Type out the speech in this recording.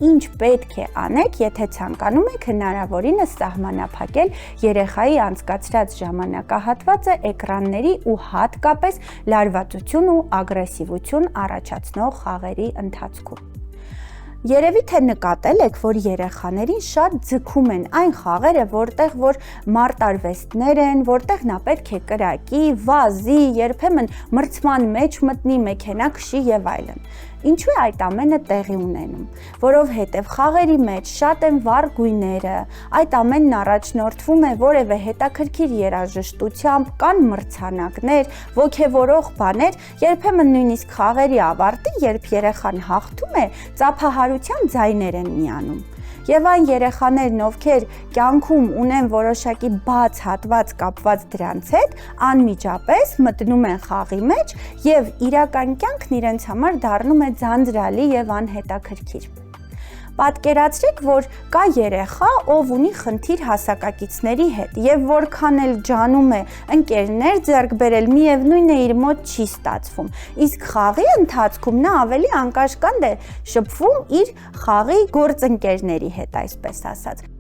ինչ պետք է անեք, եթե ցանկանում եք հնարավորինս սահմանափակել երեխայի անցկացրած ժամանակահատվածը էկրանների ու հատկապես լարվածություն ու ագրեսիվություն առաջացնող խաղերի ընթացքում։ Երևի թե նկատել եք, որ երեխաներին շատ ձգում են այն խաղերը, որտեղ որ մարտարվեստներ են, որտեղ նա պետք է կրակի, վազի, երբեմն մրցման մեջ մտնի, մեքենա քշի եւ այլն։ Ինչու է այդ ամենը տեղի ունենում, որովհետև խաղերի մեջ շատ են վառ գույները, այդ ամենն առաջնորդվում է որևէ հետաքրքիր երաժշտությամբ, կան մրցանակներ, ոգևորող բաներ, երբեմն նույնիսկ խաղերի ավարտին, երբ երեխան հաղթում է, ծափահարության ձայներ են միանում։ Եվ այն երեխաներն, ովքեր կյանքում ունեն որոշակի բաց հատված կապված դրանց հետ, անմիջապես մտնում են խաղի մեջ եւ իրական կյանքն իրենց համար դառնում է ձանձրալի եւ անհետաքրքիր։ Պատկերացրեք, որ կա երեխա, ով ունի խնդիր հասակակիցների հետ եւ որքան էլ ջանում է ընկերներ ձեռք բերել, միևնույն է իր մոտ չի ստացվում։ Իսկ խաղի ընթացքում նա ավելի անկաշկանդ է շփվում իր խաղի գործընկերների հետ, այսպես ասած։